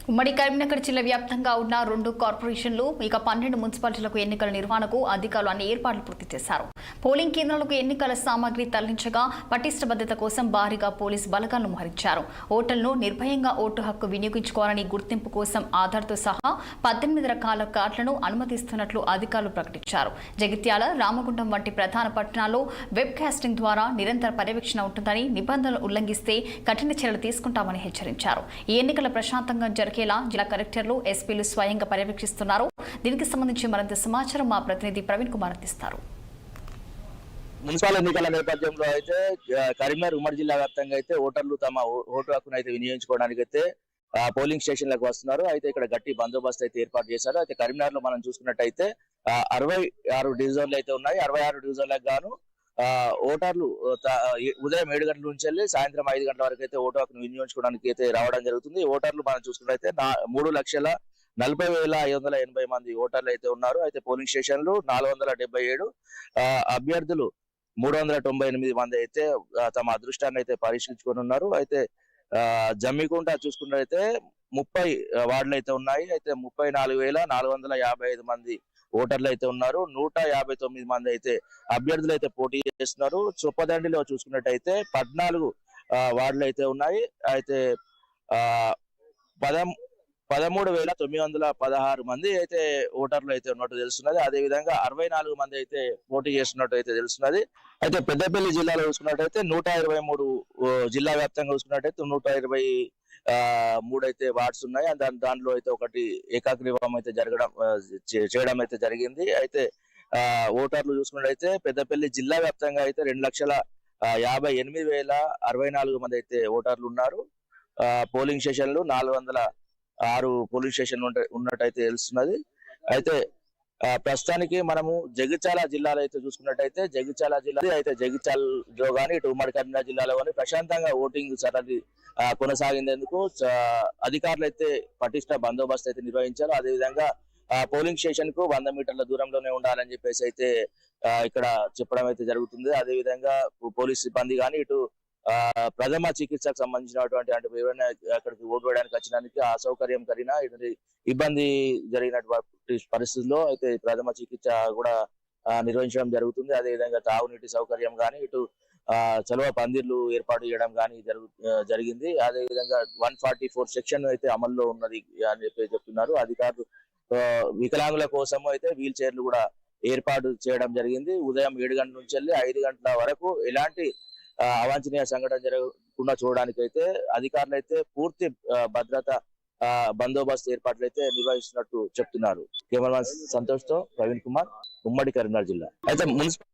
ఉమ్మడి కరీంనగర్ జిల్లా వ్యాప్తంగా ఉన్న 2 కార్పొరేషన్లు ఇక 12 మున్సిపాలిటీలకు ఎన్నికల నిర్వహణకు అధికారులు అన్ని ఏర్పాట్లు పూర్తి చేశారు. పోలింగ్ కేంద్రాలకు ఎన్నికల సామాగ్రి తరలించగా పటిష్ట భద్రత కోసం భారీగా పోలీసు బలగాలను మోహరించారు. ఓటర్లను నిర్భయంగా ఓటు హక్కు వినియోగించుకోవాలని గుర్తింపు కోసం ఆధార్తో సహా 18 రకాల కార్డులను అనుమతిస్తున్నట్లు అధికారులు ప్రకటించారు. జగిత్యాల, రామగుండం వంటి ప్రధాన పట్టణాల్లో వెబ్ కాస్టింగ్ ద్వారా నిరంతర పర్యవేక్షణ ఉంటుందని, నిబంధనలు ఉల్లంఘిస్తే కఠిన చర్యలు తీసుకుంటామని హెచ్చరించారు. ఈ ఎన్నికల ప్రశాంతంగా జరిగేలా జిల్లా కలెక్టర్లు, ఎస్పీలు స్వయంగా పర్యవేక్షిస్తున్నారు. దీనికి సంబంధించి మరింత సమాచారం మా ప్రతినిధి ప్రవీణ్ కుమార్ అందిస్తారు. మున్సిపల్ ఎన్నికల నేపథ్యంలో అయితే కరీంనగర్ ఉమ్మడి జిల్లా వ్యాప్తంగా అయితే ఓటర్లు తమ ఓటు హక్కును అయితే వినియోగించుకోవడానికి అయితే పోలింగ్ స్టేషన్లకు వస్తున్నారు. అయితే ఇక్కడ గట్టి బందోబస్తు అయితే ఏర్పాటు చేశారు. అయితే కరీంనగర్ లో మనం చూసుకున్నట్టయితే 66 డివిజన్లు అయితే ఉన్నాయి. 66 డివిజన్లకు గాను ఓటర్లు ఉదయం 7 గంటల నుంచి వెళ్ళి సాయంత్రం 5 గంటల వరకు అయితే ఓటు హక్కును వినియోగించుకోవడానికి అయితే రావడం జరుగుతుంది. ఓటర్లు మనం చూసుకున్నట్టయితే 3,40,580 మంది ఓటర్లు అయితే ఉన్నారు. అయితే పోలింగ్ స్టేషన్లు 477, అభ్యర్థులు 398 మంది అయితే తమ అదృష్టాన్ని అయితే పరీక్షించుకొని ఉన్నారు. అయితే జమ్మికుంట చూసుకున్నట్లయితే 30 వార్డులు అయితే ఉన్నాయి. అయితే 34,455 మంది ఓటర్లు అయితే ఉన్నారు. 159 మంది అయితే అభ్యర్థులు అయితే పోటీ చేస్తున్నారు. చొప్పదండిలో చూసుకున్నట్టయితే 14 వార్డులు అయితే ఉన్నాయి. అయితే 13,916 మంది అయితే ఓటర్లు అయితే ఉన్నట్టు తెలుస్తున్నది. అదే విధంగా 64 మంది అయితే పోటీ చేస్తున్నట్టు అయితే తెలుస్తున్నది. అయితే పెద్దపల్లి జిల్లాలో చూసుకున్నట్టయితే 123 జిల్లా వ్యాప్తంగా చూసుకున్నట్టయితే 123 అయితే వార్డ్స్ ఉన్నాయి. దానిలో అయితే ఒకటి ఏకాగ్రీవం అయితే చేయడం అయితే జరిగింది. అయితే ఓటర్లు చూసుకున్నట్టయితే పెద్దపల్లి జిల్లా వ్యాప్తంగా అయితే 2,58,064 మంది అయితే ఓటర్లు ఉన్నారు. పోలింగ్ స్టేషన్లు 406 పోలింగ్ స్టేషన్లు ఉన్నట్టయితే తెలుస్తున్నది. అయితే ప్రస్తుతానికి మనము జగిత్యాల జిల్లాలో అయితే చూసుకున్నట్టయితే జగిత్యాలలో కానీ ఇటు ఉమ్మడి కరీంనగర్ జిల్లాలో కానీ ప్రశాంతంగా ఓటింగ్ సరళి కొనసాగిందేందుకు అధికారులు అయితే పటిష్ట బందోబస్తు అయితే నిర్వహించారు. అదేవిధంగా పోలింగ్ స్టేషన్ కు 100 మీటర్ల దూరంలోనే ఉండాలని చెప్పేసి అయితే ఇక్కడ చెప్పడం అయితే జరుగుతుంది. అదేవిధంగా పోలీస్ సిబ్బంది కానీ ఇటు ప్రథమ చికిత్సకు సంబంధించినటువంటి అంటే ఎవరైనా అక్కడికి ఓటు వేయడానికి వచ్చినానికి అసౌకర్యం కలిగినా ఇబ్బంది జరిగినటువంటి పరిస్థితుల్లో అయితే ప్రథమ చికిత్స కూడా నిర్వహించడం జరుగుతుంది. అదేవిధంగా తాగునీటి సౌకర్యం కానీ ఇటు చలువ పందిర్లు ఏర్పాటు చేయడం కానీ జరిగింది. అదేవిధంగా 144 సెక్షన్ అయితే అమల్లో ఉన్నది అని చెప్పి చెప్తున్నారు అధికారులు. వికలాంగుల కోసం అయితే వీల్ చైర్లు కూడా ఏర్పాటు చేయడం జరిగింది. ఉదయం 7 గంటల నుంచి వెళ్ళి 5 గంటల వరకు ఎలాంటి అవాంఛనీయ సంఘటన జరగకుండా చూడడానికి అయితే అధికారులు అయితే పూర్తి భద్రత బందోబస్తు ఏర్పాట్లు అయితే నిర్వహిస్తున్నట్టు చెప్తున్నారు. కెమెరామన్ సంతోష్ తో ప్రవీణ్ కుమార్, ఉమ్మడి కరీంనగర్ జిల్లా. అయితే మున్సిపల్